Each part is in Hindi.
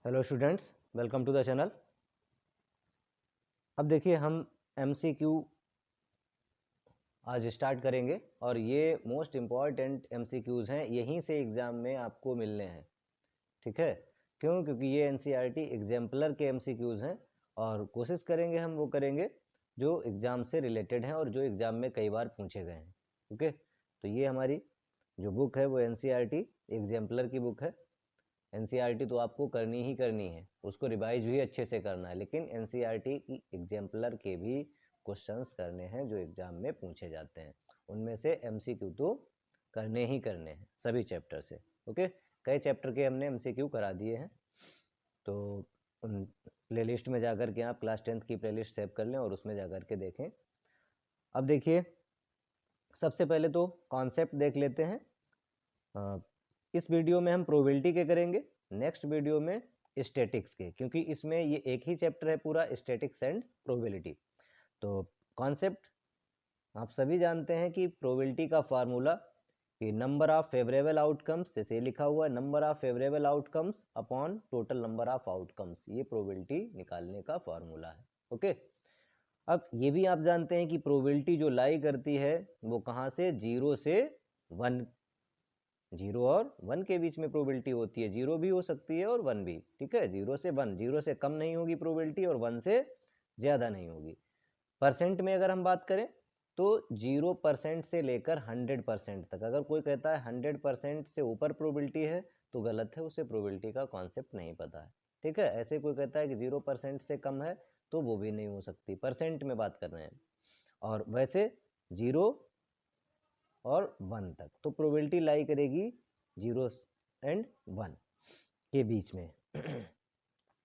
Hello students, welcome to the channel. अब देखिए हम एमसीक्यू आज स्टार्ट करेंगे और ये मोस्ट इम्पॉर्टेंट एमसीक्यूज़ हैं, यहीं से एग्ज़ाम में आपको मिलने हैं। ठीक है, क्यों? क्योंकि ये एनसीईआरटी एग्जाम्पलर के एमसीक्यूज़ हैं और कोशिश करेंगे हम वो करेंगे जो एग्ज़ाम से रिलेटेड हैं और जो एग्ज़ाम में कई बार पूछे गए हैं। ओके, तो ये हमारी जो बुक है वो एनसीईआरटी एग्जाम्पलर की बुक है। एनसीईआरटी तो आपको करनी ही करनी है, उसको रिवाइज भी अच्छे से करना है, लेकिन एनसीईआरटी की एग्जाम्पलर के भी क्वेश्चंस करने हैं जो एग्जाम में पूछे जाते हैं। उनमें से एमसीक्यू तो करने ही करने हैं सभी चैप्टर से। ओके, कई चैप्टर के हमने एमसीक्यू करा दिए हैं, तो उन प्लेलिस्ट में जाकर के आप क्लास 10th की प्लेलिस्ट सेव कर लें और उसमें जाकर के देखें। अब देखिए, सबसे पहले तो कॉन्सेप्ट देख लेते हैं। इस वीडियो में हम प्रोबेबिलिटी के करेंगे, नेक्स्ट वीडियो में स्टैटिक्स के, क्योंकि इसमें ये एक ही चैप्टर है पूरा, स्टैटिक्स एंड प्रोबेबिलिटी। तो कॉन्सेप्ट आप सभी जानते हैं कि प्रोबेबिलिटी का फार्मूला कि नंबर ऑफ फेवरेबल आउटकम्स, जैसे लिखा हुआ है number of favourable outcomes upon total number of outcomes, ये प्रोबेबिलिटी निकालने का फार्मूला है। ओके, अब ये भी आप जानते हैं कि प्रोबेबिलिटी जो लाई करती है वो कहाँ से, 0 से 1, 0 और 1 के बीच में प्रोबेबिलिटी होती है। 0 भी हो सकती है और 1 भी। ठीक है, 0 से 1, 0 से कम नहीं होगी प्रोबेबिलिटी और 1 से ज़्यादा नहीं होगी। परसेंट में अगर हम बात करें तो 0% से लेकर 100% तक। अगर कोई कहता है 100% से ऊपर प्रोबेबिलिटी है तो गलत है, उसे प्रोबेबिलिटी का कॉन्सेप्ट नहीं पता है। ठीक है, ऐसे कोई कहता है कि 0% से कम है तो वो भी नहीं हो सकती, परसेंट में बात कर रहे हैं। और वैसे 0 और 1 तक तो प्रोबेबिलिटी लाई करेगी 0 एंड 1 के बीच में।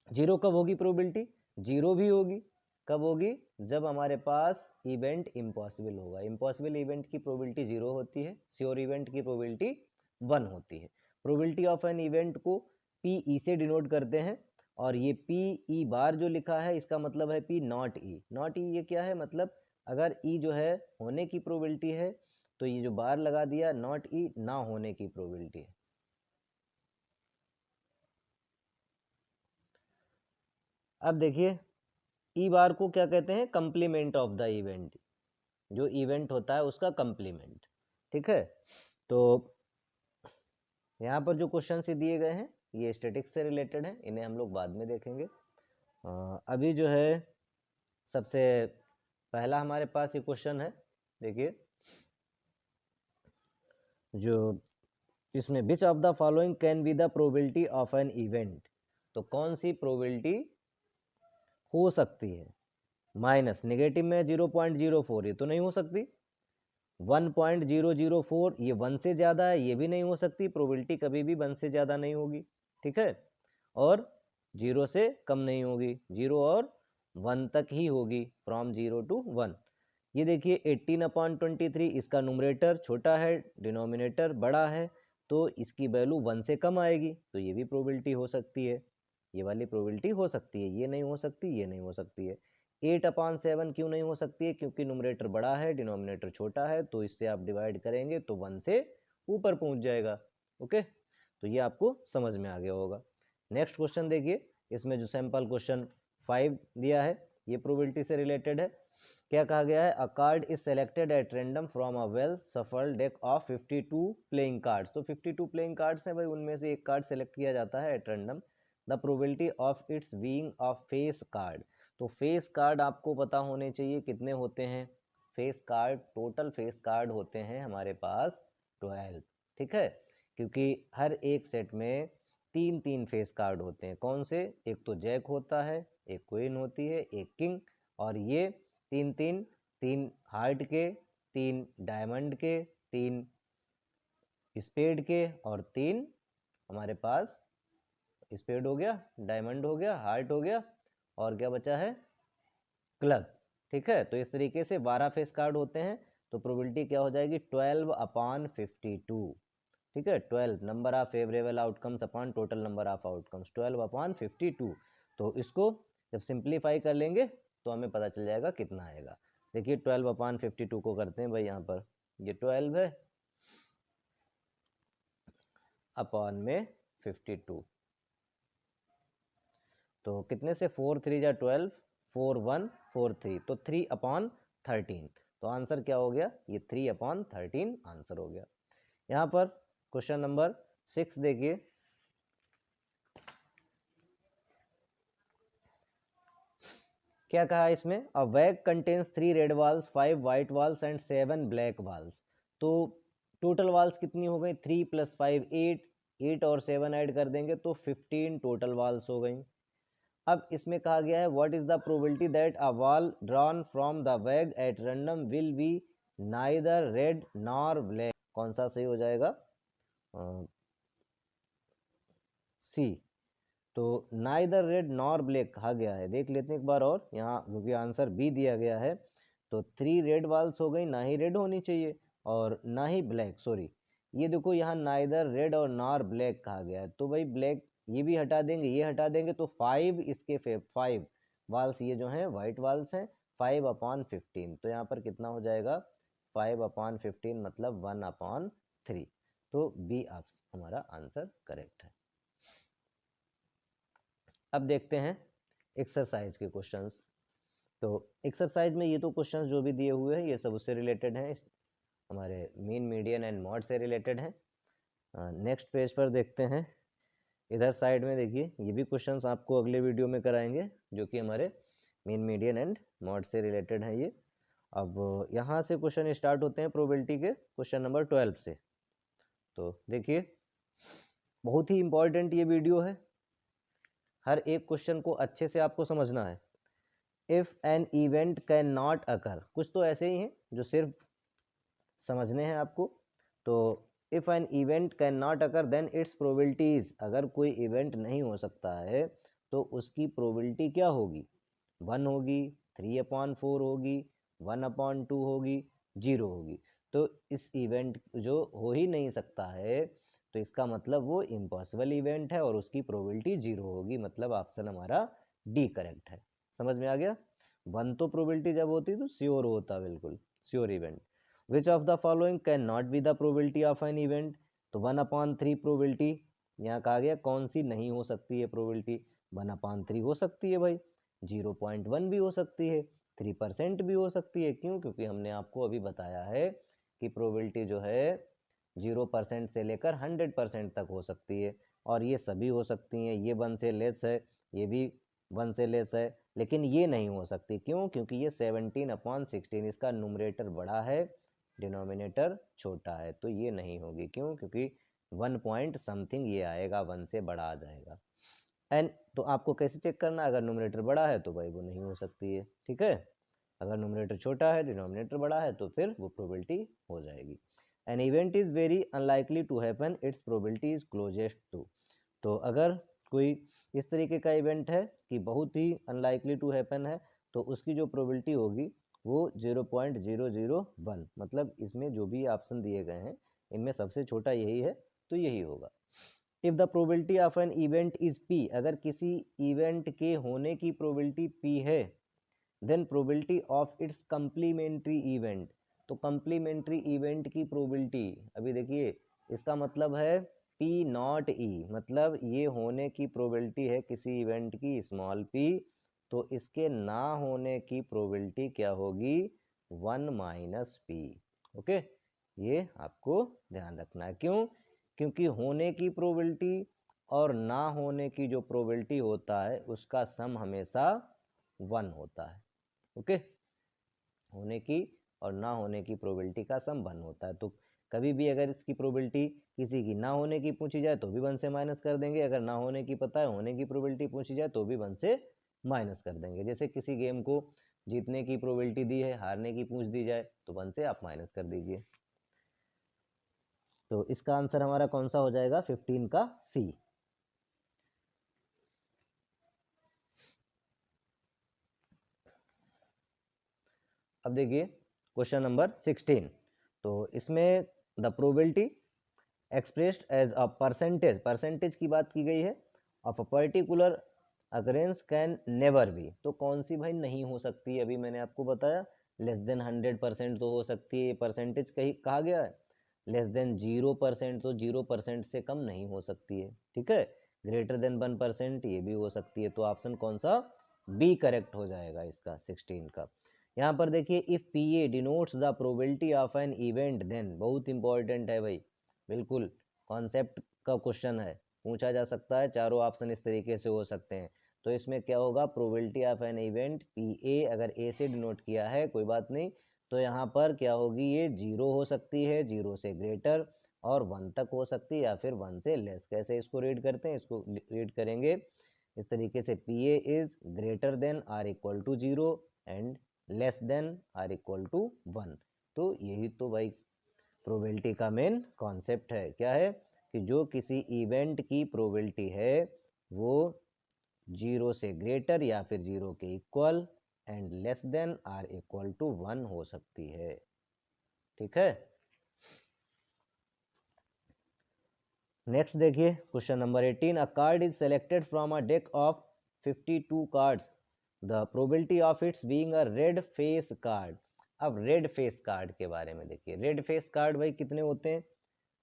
0 कब होगी प्रोबेबिलिटी? 0 भी होगी कब होगी? जब हमारे पास इवेंट इम्पॉसिबल होगा। इम्पॉसिबल इवेंट की प्रोबेबिलिटी 0 होती है, श्योर इवेंट की प्रोबेबिलिटी 1 होती है। प्रोबेबिलिटी ऑफ एन इवेंट को पी से डिनोट करते हैं और ये पी ई बार जो लिखा है इसका मतलब है पी नॉट ई। नॉट ई ये क्या है? मतलब अगर ई जो है होने की प्रोबेबिलिटी है तो ये जो बार लगा दिया नॉट ई ना होने की प्रोबेबिलिटी है। अब देखिए, ई बार को क्या कहते हैं? कंप्लीमेंट ऑफ द इवेंट, जो इवेंट होता है उसका कंप्लीमेंट। ठीक है, तो यहाँ पर जो क्वेश्चन से दिए गए हैं ये स्टैटिक्स से रिलेटेड है, इन्हें हम लोग बाद में देखेंगे। अभी जो है सबसे पहला हमारे पास ये क्वेश्चन है, देखिए जो इसमें which of the following can be the probability of an event, तो कौन सी प्रोबेबिलिटी हो सकती है? माइनस नेगेटिव में 0.04, ये तो नहीं हो सकती। 1.004 ये 1 से ज़्यादा है, ये भी नहीं हो सकती, प्रोबेबिलिटी कभी भी 1 से ज़्यादा नहीं होगी। ठीक है, और 0 से कम नहीं होगी, 0 और 1 तक ही होगी, फ्रॉम 0 to 1। ये देखिए 18/23, इसका नुमरेटर छोटा है, डिनोमिनेटर बड़ा है, तो इसकी वैल्यू 1 से कम आएगी, तो ये भी प्रोबेबिलिटी हो सकती है। ये वाली प्रोबेबिलिटी हो सकती है, ये नहीं हो सकती, ये नहीं हो सकती है। 8/7 क्यों नहीं हो सकती है? क्योंकि नुमरेटर बड़ा है, डिनोमिनेटर छोटा है, तो इससे आप डिवाइड करेंगे तो 1 से ऊपर पहुंच जाएगा। ओके, तो ये आपको समझ में आ गया होगा। नेक्स्ट क्वेश्चन देखिए, इसमें जो सैंपल क्वेश्चन 5 दिया है ये प्रोबेबिलिटी से रिलेटेड है। क्या कहा गया है? अ card is selected at random from a well सफल डेक ऑफ 52 प्लेइंग कार्ड्स। तो 52 प्लेइंग कार्ड्स हैं भाई, उनमें से एक कार्ड सेलेक्ट किया जाता है at random. The probability of its being a face card, तो फेस कार्ड आपको पता होने चाहिए कितने होते हैं। Face card, total face card होते हैं हमारे पास 12। ठीक है, क्योंकि हर एक सेट में 3-3 फेस कार्ड होते हैं। कौन से? एक तो जैक होता है, एक क्वीन होती है, एक किंग, और ये 3-3, 3 हार्ट के, 3 डायमंड के, 3 स्पेड के और 3 हमारे पास स्पेड हो गया, डायमंड हो गया, हार्ट हो गया, और क्या बचा है? क्लब। ठीक है, तो इस तरीके से 12 फेस कार्ड होते हैं, तो प्रोबेबिलिटी क्या हो जाएगी? 12/52। ठीक है, 12 number of favourable outcomes upon total number of outcomes, 12/52। तो इसको जब सिंप्लीफाई कर लेंगे तो हमें पता चल जाएगा कितना आएगा। देखिए 12/52 को करते हैं भाई, यहाँ पर ये 12 है अपॉन में 52, तो कितने से 4 3 जा 12, 4 1 4 3, तो 3/13। तो आंसर क्या हो गया, ये 3/13 आंसर हो गया। यहाँ पर क्वेश्चन नंबर 6 देखिए, क्या कहा इसमें, a bag contains 3 red balls 5 white balls and 7 black balls. तो टोटल वाल्स कितनी हो गई, 3 + 5 8, 8 और 7 ऐड कर देंगे तो 15 टोटल वाल्स हो गई। अब इसमें कहा गया है what is the probability that a ball drawn from the bag at random will be neither red nor black. कौन सा सही हो जाएगा, सी। तो नाइदर रेड नॉर ब्लैक कहा गया है, देख लेते हैं एक बार और यहाँ, क्योंकि आंसर बी दिया गया है। तो 3 रेड वाल्स हो गई, ना ही रेड होनी चाहिए और ना ही ब्लैक, सॉरी ये देखो यहाँ नाइदर रेड और नॉर ब्लैक कहा गया है, तो भाई ब्लैक ये भी हटा देंगे, ये हटा देंगे, तो 5 इसके 5 वाल्स ये जो हैं वाइट वाल्स हैं, 5/15। तो यहाँ पर कितना हो जाएगा, 5/15 मतलब 1/3। तो बी ऑप्शन हमारा आंसर करेक्ट है। अब देखते हैं एक्सरसाइज के क्वेश्चंस। तो एक्सरसाइज में ये तो क्वेश्चंस जो भी दिए हुए हैं ये सब उससे रिलेटेड हैं, हमारे मीन मीडियन एंड मॉड से रिलेटेड हैं। नेक्स्ट पेज पर देखते हैं, इधर साइड में देखिए, ये भी क्वेश्चंस आपको अगले वीडियो में कराएंगे जो कि हमारे मीन मीडियन एंड मॉड से रिलेटेड हैं ये। अब यहाँ से क्वेश्चन स्टार्ट होते हैं प्रोबेबिलिटी के, क्वेश्चन नंबर 12 से। तो देखिए बहुत ही इंपॉर्टेंट ये वीडियो है, हर एक क्वेश्चन को अच्छे से आपको समझना है। If an event can not अकर, कुछ तो ऐसे ही हैं जो सिर्फ समझने हैं आपको। तो if an event can not occur then its probabilities, अगर कोई इवेंट नहीं हो सकता है तो उसकी प्रोबेबिलिटी क्या होगी, 1 होगी, 3/4 होगी, 1/2 होगी, 0 होगी। तो इस इवेंट जो हो ही नहीं सकता है तो इसका मतलब वो इम्पॉसिबल इवेंट है और उसकी प्रोबेबिलिटी 0 होगी, मतलब ऑप्शन हमारा डी करेक्ट है। समझ में आ गया, 1 तो प्रोबेबिलिटी जब होती तो श्योर होता, बिल्कुल sure event. Which of the following can not be the probability of an event, तो 1/3 प्रोबेबिलिटी, यहाँ कहा गया कौन सी नहीं हो सकती है प्रोबेबिलिटी, 1/3 हो सकती है भाई, 0.1 भी हो सकती है, 3% भी हो सकती है। क्यों, क्योंकि हमने आपको अभी बताया है कि प्रोबेबिलिटी जो है 0% से लेकर 100% तक हो सकती है, और ये सभी हो सकती हैं, ये 1 से लेस है, ये भी 1 से लेस है, लेकिन ये नहीं हो सकती। क्यों, क्योंकि ये 17/16, इसका न्यूमरेटर बड़ा है, डिनोमिनेटर छोटा है, तो ये नहीं होगी। क्यों, क्योंकि 1 पॉइंट समथिंग ये आएगा, 1 से बड़ा आ जाएगा। एन तो आपको कैसे चेक करना, अगर न्यूमरेटर बड़ा है तो भाई वो नहीं हो सकती है, ठीक है। अगर न्यूमरेटर छोटा है, डिनोमिनेटर बड़ा है, तो फिर वो प्रोबेबिलिटी हो जाएगी। An event is very unlikely to happen, its probability is closest to. तो अगर कोई इस तरीके का इवेंट है कि बहुत ही अनलाइकली टू हैपन है, तो उसकी जो प्रोबेबिलिटी होगी वो 0.001, मतलब इसमें जो भी ऑप्शन दिए गए हैं इनमें सबसे छोटा यही है, तो यही होगा। If the probability of an event is P, अगर किसी इवेंट के होने की प्रोबेबिलिटी पी है, then probability of its complementary event, तो कंप्लीमेंट्री इवेंट की प्रोबेबिलिटी, अभी देखिए इसका मतलब है पी नॉट ई, मतलब ये होने की प्रोबेबिलिटी है किसी इवेंट की स्मॉल पी, तो इसके ना होने की प्रोबेबिलिटी क्या होगी, 1 - पी। ओके, ये आपको ध्यान रखना है। क्यों, क्योंकि होने की प्रोबेबिलिटी और ना होने की जो प्रोबेबिलिटी होता है उसका सम हमेशा 1 होता है। ओके, होने की और ना होने की प्रोबेबिलिटी का सम 1 होता है। तो कभी भी अगर इसकी प्रोबेबिलिटी किसी की ना होने की पूछी जाए तो भी 1 से माइनस कर देंगे, अगर ना होने की पता है होने की प्रोबेबिलिटी पूछी जाए तो भी 1 से माइनस कर देंगे। जैसे किसी गेम को जीतने की प्रोबेबिलिटी दी है, हारने की पूछ दी जाए तो 1 से आप माइनस कर दीजिए। तो इसका आंसर हमारा कौन सा हो जाएगा, 15 का सी। अब देखिए क्वेश्चन नंबर 16, तो इसमें the probability expressed as a percentage, percentage की बात की गई है, of a particular occurrence can never be, तो कौन सी भाई नहीं हो सकती है, अभी मैंने आपको बताया लेस देन 100% तो हो सकती है, परसेंटेज कहीं कहा गया है, लेस देन 0% तो 0% से कम नहीं हो सकती है, ठीक है। ग्रेटर देन 1%, ये भी हो सकती है। तो ऑप्शन कौन सा, बी करेक्ट हो जाएगा इसका 16 का। यहाँ पर देखिए, if P A denotes the probability of an event then, बहुत इंपॉर्टेंट है भाई, बिल्कुल कॉन्सेप्ट का क्वेश्चन है, पूछा जा सकता है, चारों ऑप्शन इस तरीके से हो सकते हैं। तो इसमें क्या होगा, probability of an event P A, अगर ए से डिनोट किया है कोई बात नहीं, तो यहाँ पर क्या होगी, ये 0 हो सकती है, 0 से ग्रेटर, और 1 तक हो सकती है, या फिर 1 से लेस। कैसे इसको रीड करते हैं, इसको रीड करेंगे इस तरीके से, P A is greater than or equal to 0 and less than or equal to 1। तो यही तो भाई प्रोबेबिलिटी का मेन कॉन्सेप्ट है, क्या है कि जो किसी इवेंट की प्रोबेबिलिटी है वो 0 से ग्रेटर या फिर 0 के equal and less than or equal to 1 हो सकती है। ठीक है, नेक्स्ट देखिए question number 18, a card is selected from a deck of 52 cards, the probability of its being a red face card. अब रेड फेस कार्ड के बारे में देखिए, रेड फेस कार्ड भाई कितने होते हैं,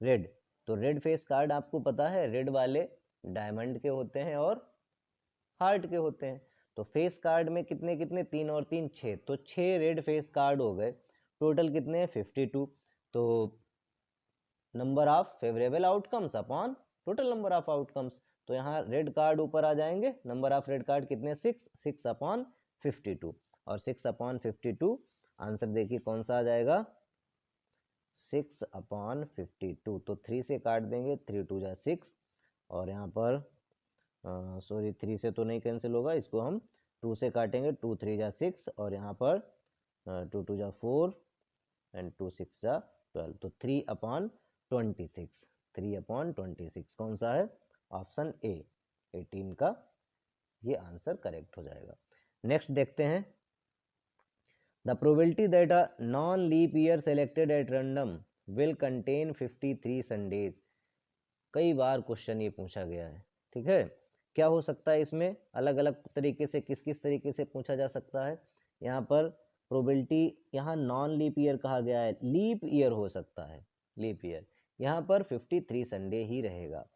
रेड, तो रेड फेस कार्ड आपको पता है, रेड वाले डायमंड के होते हैं और हार्ट के होते हैं। तो फेस कार्ड में कितने कितने, 3 और 3 6, तो 6 रेड फेस कार्ड हो गए, टोटल कितने हैं 52। तो number of favourable outcomes upon total number of outcomes, तो यहाँ रेड कार्ड ऊपर आ जाएंगे, नंबर ऑफ रेड कार्ड कितने 6 अपॉन 52, और 6 अपॉन 52 आंसर देखिए कौन सा आ जाएगा 6 अपॉन 52। तो 3 से काट देंगे, 3 2 जा 6, और यहाँ पर सॉरी 3 से तो नहीं कैंसिल होगा, इसको हम 2 से काटेंगे, 2 3 जा 6, और यहाँ पर 2 2 जा 4 एंड 2 6 जा 12, तो 3 अपॉन 26, 3 अपॉन 26 कौन सा है, ऑप्शन ए 18 का ये आंसर करेक्ट हो जाएगा। नेक्स्ट देखते हैं, the probability that a non leap year selected at random will contain 53 Sundays. कई बार क्वेश्चन ये पूछा गया है, ठीक है, क्या हो सकता है इसमें, अलग अलग तरीके से किस किस तरीके से पूछा जा सकता है। यहाँ पर प्रोबेबिलिटी, यहाँ नॉन लीप ईयर कहा गया है, लीप ईयर हो सकता है, लीप ईयर, यहाँ पर 53 संडे ही रहेगा।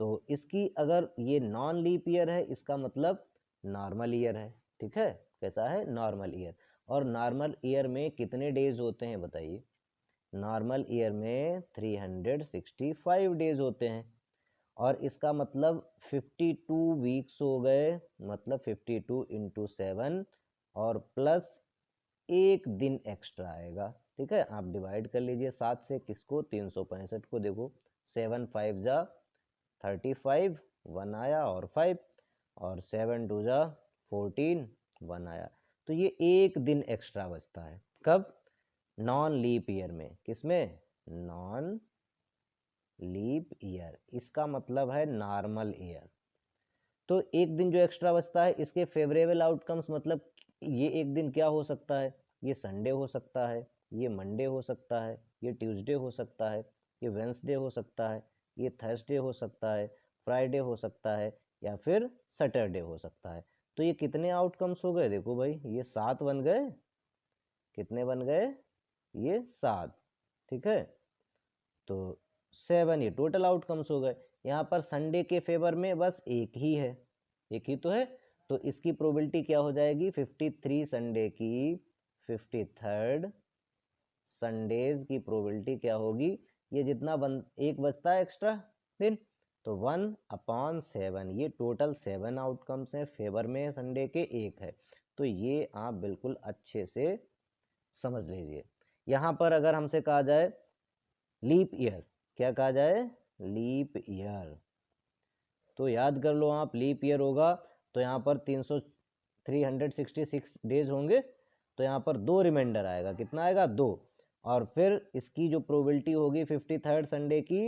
तो इसकी अगर ये नॉन लीप ईयर है, इसका मतलब नॉर्मल ईयर है, ठीक है, कैसा है, नॉर्मल ईयर। और नॉर्मल ईयर में कितने डेज होते हैं बताइए, नॉर्मल ईयर में 365 डेज होते हैं, और इसका मतलब 52 वीक्स हो गए, मतलब 52 इंटू 7 और प्लस एक दिन एक्स्ट्रा आएगा, ठीक है, आप डिवाइड कर लीजिए 7 से, किसको 365 को, देखो 7 5 जा 35, 1 आया और 5, और 7 2 जा 14, 1 आया, तो ये एक दिन एक्स्ट्रा बचता है, कब, नॉन लीप ईयर में, किसमें, नॉन लीप ईयर, इसका मतलब है नॉर्मल ईयर। तो एक दिन जो एक्स्ट्रा बचता है, इसके फेवरेबल आउटकम्स, मतलब ये एक दिन क्या हो सकता है, ये संडे हो सकता है, ये मंडे हो सकता है, ये ट्यूसडे हो सकता है, ये वेंसडे हो सकता है, ये थर्सडे हो सकता है, फ्राइडे हो सकता है, या फिर सैटरडे हो सकता है। तो ये कितने आउटकम्स हो गए, देखो भाई ये 7 बन गए, कितने बन गए, ये 7, ठीक है, तो 7 ये टोटल आउटकम्स हो गए। यहाँ पर संडे के फेवर में बस एक ही है, एक ही तो है, तो इसकी प्रोबेबिलिटी क्या हो जाएगी, 53 संडे की 53rd संडेज की प्रोबेबिलिटी क्या होगी, ये जितना एक बचता है एक्स्ट्रा दिन, तो 1/7, ये टोटल 7 आउटकम्स हैं, फेवर में संडे के एक है, तो ये आप बिल्कुल अच्छे से समझ लीजिए। यहाँ पर अगर हमसे कहा जाए लीप ईयर, क्या कहा जाए, लीप ईयर, तो याद कर लो आप, लीप ईयर होगा तो यहाँ पर 366 डेज होंगे, तो यहाँ पर 2 रिमाइंडर आएगा, कितना आएगा 2, और फिर इसकी जो प्रोबेबिलिटी होगी 53rd संडे की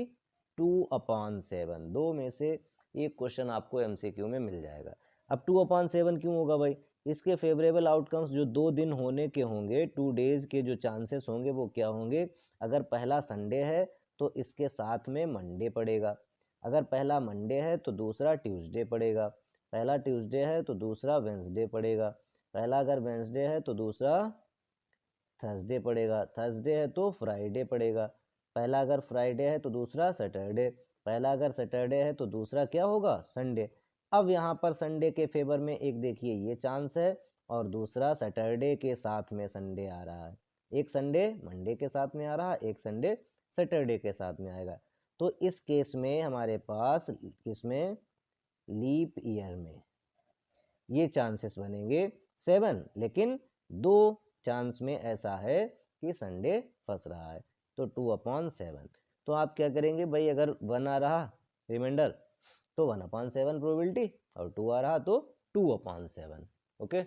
2/7, 2 में से एक क्वेश्चन आपको एमसीक्यू में मिल जाएगा। अब 2/7 क्यों होगा भाई, इसके फेवरेबल आउटकम्स जो 2 दिन होने के होंगे, 2 डेज के जो चांसेस होंगे वो क्या होंगे, अगर पहला संडे है तो इसके साथ में मंडे पड़ेगा, अगर पहला मंडे है तो दूसरा ट्यूसडे पड़ेगा, पहला ट्यूसडे है तो दूसरा वेंसडे पड़ेगा, पहला अगर वेंसडे है तो दूसरा थर्सडे पड़ेगा, थर्सडे है तो फ्राइडे पड़ेगा, पहला अगर फ्राइडे है तो दूसरा सैटरडे, पहला अगर सैटरडे है तो दूसरा क्या होगा, संडे। अब यहाँ पर संडे के फेवर में एक देखिए ये चांस है, और दूसरा सैटरडे के साथ में संडे आ रहा है। एक संडे मंडे के साथ में आ रहा है, एक संडे सैटरडे के साथ में आएगा। तो इस केस में हमारे पास किसमें, लीप ईयर में ये चांसेस बनेंगे 7, लेकिन 2 चांस में ऐसा है कि संडे फंस रहा है, तो 2/7। तो आप क्या करेंगे भाई, अगर 1 आ रहा रिमाइंडर तो 1/7 प्रोबेबिलिटी, और 2 आ रहा तो 2/7। ओके,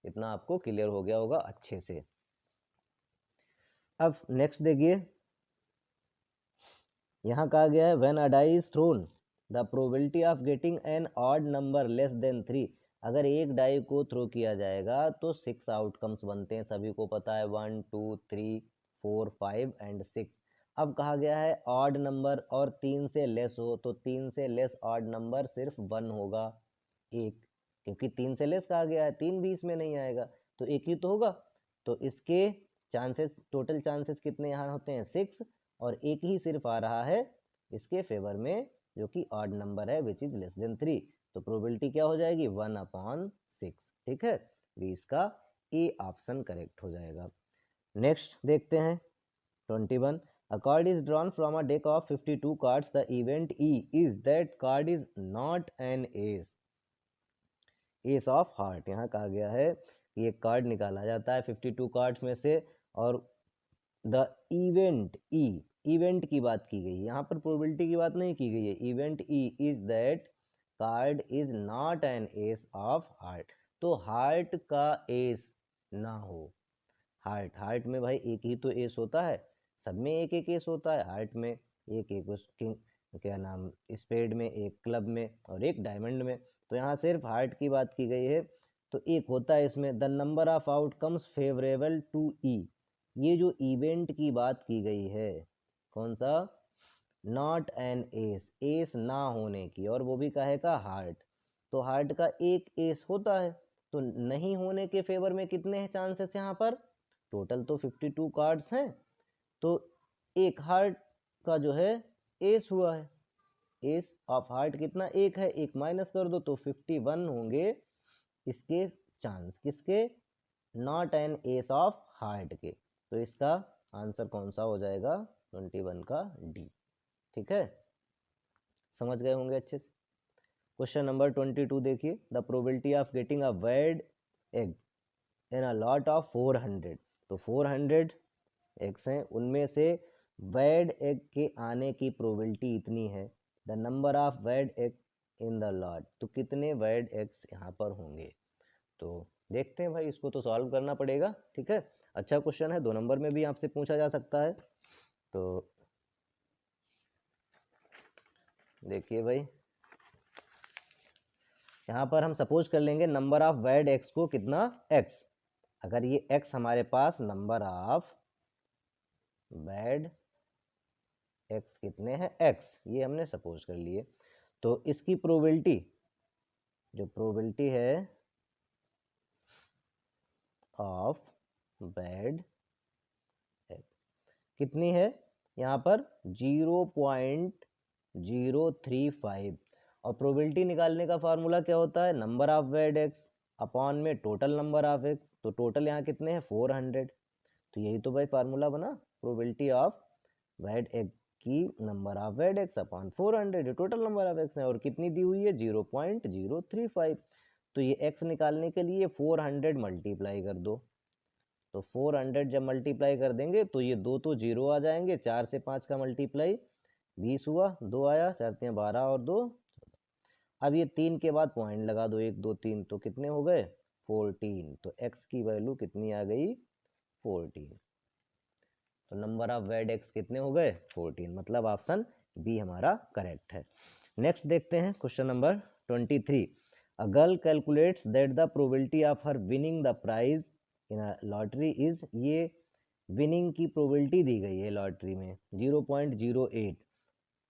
इतना आपको क्लियर हो गया होगा अच्छे से। अब नेक्स्ट देखिए, यहाँ कहा गया है when a die is thrown the probability of getting an odd number less than 3। अगर एक डाई को थ्रो किया जाएगा तो 6 आउटकम्स बनते हैं, सभी को पता है, 1 2 3 4 5 एंड 6। अब कहा गया है ऑड नंबर और 3 से लेस हो, तो 3 से लेस ऑड नंबर सिर्फ 1 होगा, एक, क्योंकि 3 से लेस कहा गया है, 3 भी इसमें नहीं आएगा, तो एक ही तो होगा। तो इसके चांसेस, टोटल चांसेस कितने यहाँ होते हैं, 6, और एक ही सिर्फ आ रहा है इसके फेवर में जो कि ऑड नंबर है विच इज लेस देन 3, तो प्रोबेबिलिटी क्या हो जाएगी, 1/6। ठीक है, भी इसका ए ऑप्शन करेक्ट हो जाएगा। नेक्स्ट देखते हैं 21, a card is drawn from a deck of 52 cards, the event E is that card is not an ace, S of heart. यहाँ कहा गया है कि एक कार्ड निकाला जाता है 52 कार्ड्स में से, और द इवेंट ई, इवेंट की बात की गई है यहाँ पर, प्रोबेबिलिटी की बात नहीं की गई है। Event E is that card is not an S of heart, तो हार्ट का एस ना हो। हार्ट, हार्ट में भाई एक ही तो एस होता है, सब में एक एक एस होता है, हार्ट में एक एक, उस किंग क्या नाम, स्पेड में एक, क्लब में, और एक डायमंड में। तो यहाँ सिर्फ हार्ट की बात की गई है, तो एक होता है इसमें। The number of outcomes favourable to E, ये जो इवेंट की बात की गई है, कौन सा, नॉट एन एस, एस ना होने की, और वो भी कहेगा हार्ट, तो हार्ट का एक एस होता है, तो नहीं होने के फेवर में कितने हैं चांसेस यहाँ पर, टोटल तो 52 कार्ड्स हैं, तो एक हार्ट का जो है एस हुआ है, एस ऑफ हार्ट कितना, एक है, एक माइनस कर दो तो 51 होंगे इसके चांस, किसके, not an S of heart के। तो इसका आंसर कौन सा हो जाएगा, 21 का डी। ठीक है, समझ गए होंगे अच्छे से। क्वेश्चन नंबर 22 देखिए, the probability of getting a bad egg in a lot of 400, तो 400 एग्स हैं, उनमें से वेड एग के आने की प्रोबेबिलिटी इतनी है, the number of bad egg in the lot, तो कितने वेड एग्स यहाँ पर होंगे। तो देखते हैं भाई, इसको तो सॉल्व करना पड़ेगा। ठीक है, अच्छा क्वेश्चन है, 2 नंबर में भी आपसे पूछा जा सकता है। तो देखिए भाई, यहाँ पर हम सपोज कर लेंगे नंबर ऑफ वेड एक्स को कितना, एक्स। अगर ये एक्स हमारे पास नंबर ऑफ वेड एक्स कितने हैं, एक्स, ये हमने सपोज कर लिए, तो इसकी प्रोबेबिलिटी, जो प्रोबेबिलिटी है ऑफ वेड कितनी है यहाँ पर, 0.035, और प्रोबेबिलिटी निकालने का फार्मूला क्या होता है, number of Wade x upon में टोटल नंबर ऑफ एक्स, तो टोटल यहाँ कितने हैं 400, तो यही तो भाई फार्मूला बना, प्रोबेबिलिटी ऑफ वेड एक्स की number of Wade x upon 400, total number of X है, और कितनी दी हुई है 0.035, तो ये एक्स निकालने के लिए 400 मल्टीप्लाई कर दो, तो 400 जब मल्टीप्लाई कर देंगे तो ये 2 तो 0 आ जाएंगे, 4 से 5 का मल्टीप्लाई 20 हुआ, 2 आया, 7 12 और 2। अब ये 3 के बाद पॉइंट लगा दो, 1 2 3, तो कितने हो गए 14, तो x की वैल्यू कितनी आ गई 14, तो नंबर ऑफ वेड एक्स कितने हो गए 14, मतलब ऑप्शन बी हमारा करेक्ट है। नेक्स्ट देखते हैं question number 23, a girl calculates that the probability of her winning the prize in a lottery is, ये विनिंग की प्रोबेबिलिटी दी गई है लॉटरी में 0.08,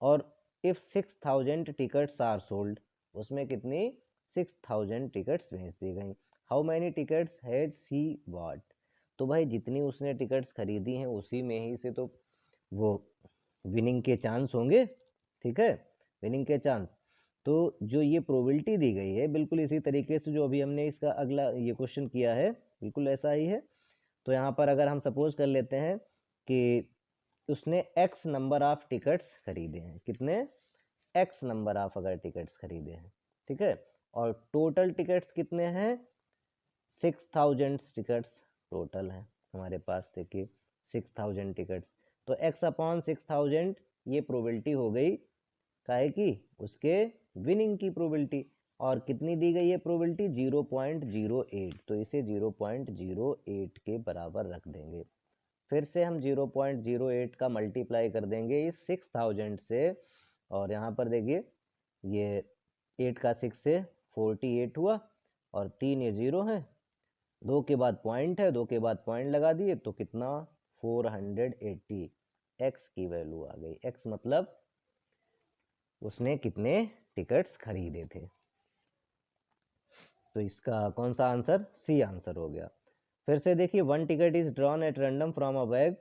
और इफ 6000 टिकट्स आर सोल्ड, उसमें कितनी 6000 टिकट्स बेच दी गई, how many tickets has she bought, तो भाई जितनी उसने टिकट्स खरीदी हैं उसी में ही से तो वो विनिंग के चांस होंगे। ठीक है, विनिंग के चांस। तो जो ये प्रोबेबिलिटी दी गई है बिल्कुल इसी तरीके से जो अभी हमने इसका अगला ये क्वेश्चन किया है बिल्कुल ऐसा ही है। तो यहाँ पर अगर हम सपोज कर लेते हैं कि उसने x नंबर ऑफ टिकट्स खरीदे हैं, कितने x नंबर ऑफ अगर टिकट्स खरीदे हैं, ठीक है, और टोटल टिकट्स कितने हैं 6000 टिकट्स टोटल हैं हमारे पास, देखिए 6000 टिकट्स। तो x अपॉन 6000 ये प्रोबेबिलिटी हो गई काहे की, उसके विनिंग की प्रोबेबिलिटी। और कितनी दी गई है प्रोबेबिलिटी 0.08, तो इसे 0.08 के बराबर रख देंगे। फिर से हम 0.08 का मल्टीप्लाई कर देंगे इस 6000 से, और यहाँ पर देखिए ये 8 का 6 से 48 हुआ, और 3 ये 0 है, 2 के बाद पॉइंट है, 2 के बाद पॉइंट लगा दिए तो कितना 480 x की वैल्यू आ गई। x मतलब उसने कितने टिकट्स खरीदे थे। तो इसका कौन सा आंसर, सी आंसर हो गया। फिर से देखिए 1 ticket is drawn at random from a bag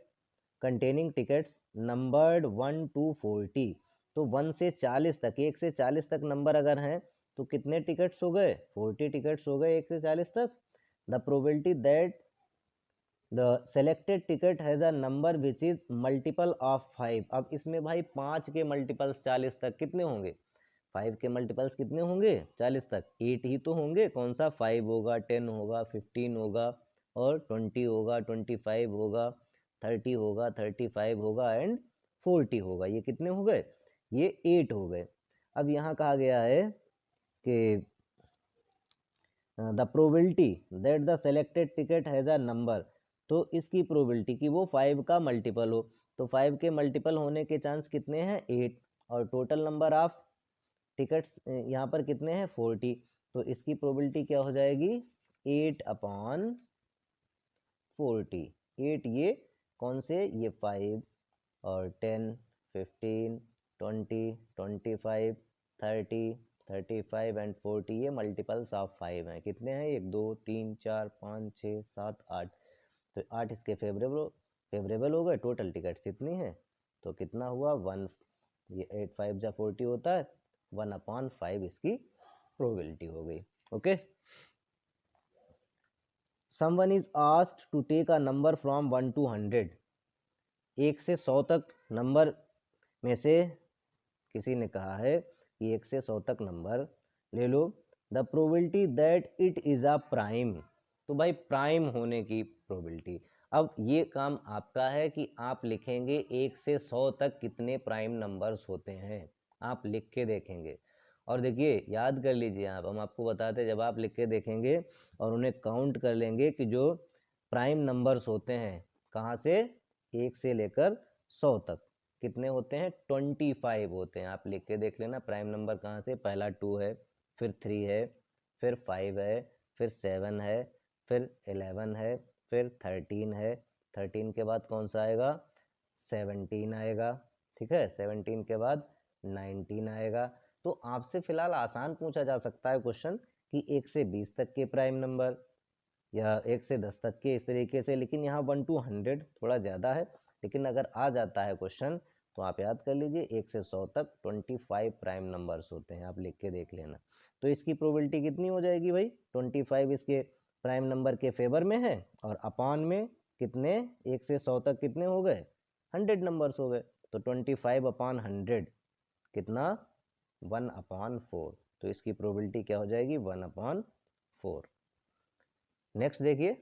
containing tickets numbered 1 to 40। तो 1 से 40 तक, 1 से 40 तक नंबर अगर हैं तो कितने टिकट्स हो गए, 40 टिकट्स हो गए 1 से 40 तक। The probability that the selected ticket has a number which is multiple of 5। अब इसमें भाई 5 के मल्टीपल्स 40 तक कितने होंगे, 5 के मल्टीपल्स कितने होंगे 40 तक, 8 ही तो होंगे। कौन सा, 5 होगा, 10 होगा, 15 होगा, और 20 होगा, 25 होगा, 30 होगा, 35 होगा, एंड 40 होगा। ये कितने हो गए, ये 8 हो गए। अब यहाँ कहा गया है कि the probability that the selected ticket has a number, तो इसकी प्रोबेबिलिटी कि वो 5 का मल्टीपल हो, तो 5 के मल्टीपल होने के चांस कितने हैं 8, और टोटल नंबर ऑफ टिकट्स यहाँ पर कितने हैं 40, तो इसकी प्रोबेबिलिटी क्या हो जाएगी 8 अपॉन 40। 8 ये कौन से, ये 5 और 10 15 20 25 30 35 एंड 40 ये मल्टीपल्स ऑफ 5 हैं। कितने हैं, 1 2 3 4 5 6 7 8, तो 8 इसके फेवरेबल हो गए। टोटल टिकट्स इतनी हैं, तो कितना हुआ 1, ये 8 5 जा 40 होता है, 1/5 इसकी प्रोबेबिलिटी हो गई। Okay, someone is asked to take a number from 1 to 100। 1 से 100 तक नंबर में से किसी ने कहा है कि 1 से 100 तक नंबर ले लो। The probability that it is a prime, तो भाई प्राइम होने की प्रोबेबिलिटी। अब ये काम आपका है कि आप लिखेंगे 1 से 100 तक कितने प्राइम नंबर्स होते हैं, आप लिख के देखेंगे। और देखिए याद कर लीजिए आप, हम आपको बताते हैं जब आप लिख के देखेंगे और उन्हें काउंट कर लेंगे कि जो प्राइम नंबर्स होते हैं कहाँ से, 1 से लेकर 100 तक कितने होते हैं 25 होते हैं। आप लिख के देख लेना प्राइम नंबर कहाँ से, पहला 2 है, फिर 3 है, फिर 5 है, फिर 7 है, फिर 11 है, फिर 13 है, 13 के बाद कौन सा आएगा 17 आएगा, ठीक है, 17 के बाद 19 आएगा। तो आपसे फिलहाल आसान पूछा जा सकता है क्वेश्चन कि 1 से 20 तक के प्राइम नंबर या 1 से 10 तक के, इस तरीके से। लेकिन यहाँ 1 to 100 थोड़ा ज़्यादा है, लेकिन अगर आ जाता है क्वेश्चन तो आप याद कर लीजिए 1 से 100 तक 25 प्राइम नंबर्स होते हैं, आप लिख के देख लेना। तो इसकी प्रोबेबिलिटी कितनी हो जाएगी भाई, 25 इसके प्राइम नंबर के फेवर में है, और अपॉन में कितने 1 से 100 तक कितने हो गए 100 नंबर्स हो गए, तो 25/100 कितना 1/4। तो इसकी प्रोबेबिलिटी क्या हो जाएगी 1/4। नेक्स्ट देखिए,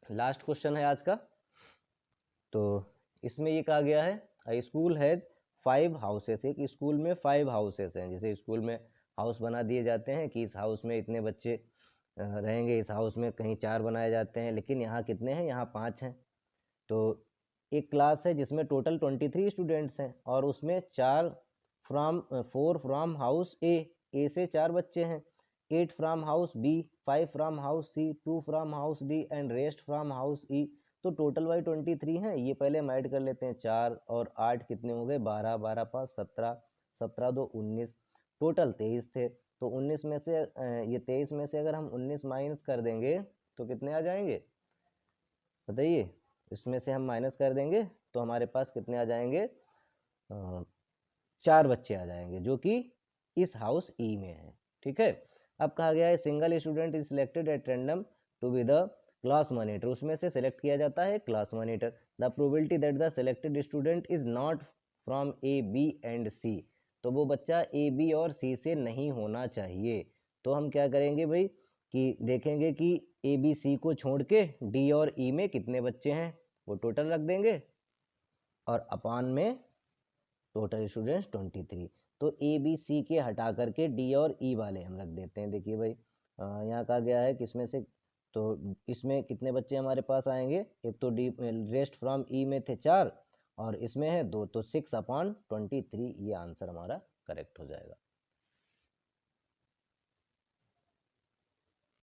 लास्ट क्वेश्चन है आज का। तो इसमें ये कहा गया है स्कूल हैज 5 हाउसेस, एक स्कूल में 5 हाउसेस हैं। जैसे स्कूल में हाउस बना दिए जाते हैं कि इस हाउस में इतने बच्चे रहेंगे, इस हाउस में कहीं 4 बनाए जाते हैं, लेकिन यहाँ कितने हैं, यहाँ 5 हैं। तो एक क्लास है जिसमें टोटल 23 स्टूडेंट्स हैं, और उसमें 4 फ्रॉम हाउस ए से 4 बच्चे हैं, 8 from house B, 5 from house C, 2 from house D and rest from house E. तो टोटल वाई 23 हैं। ये पहले हम ऐड कर लेते हैं, 4 और 8 कितने हो गए 12, 12 5 17, 17 2 19, टोटल 23 थे। तो 19 में से ये 23 में से अगर हम 19 माइनस कर देंगे तो कितने आ जाएंगे बताइए, इसमें से हम माइनस कर देंगे तो हमारे पास कितने आ जाएंगे 4 बच्चे आ जाएंगे जो कि इस हाउस ई में है। ठीक है, अब कहा गया है single student is selected at random to be the class monitor, उसमें से सिलेक्ट किया जाता है class monitor. The probability that the selected student is not from A B and C, तो वो बच्चा ए बी और सी से नहीं होना चाहिए। तो हम क्या करेंगे भाई कि देखेंगे कि ए बी सी को छोड़ के डी और ई में कितने बच्चे हैं वो टोटल रख देंगे और अपान में टोटल स्टूडेंट्स 23। तो ए बी सी के हटा करके डी और ई वाले हम रख देते हैं। देखिए भाई यहाँ कहा गया है कि इसमें से, तो इसमें कितने बच्चे हमारे पास आएंगे, एक तो डी रेस्ट फ्रॉम ई में थे 4 और इसमें है 2, तो 6/23 ये आंसर हमारा करेक्ट हो जाएगा।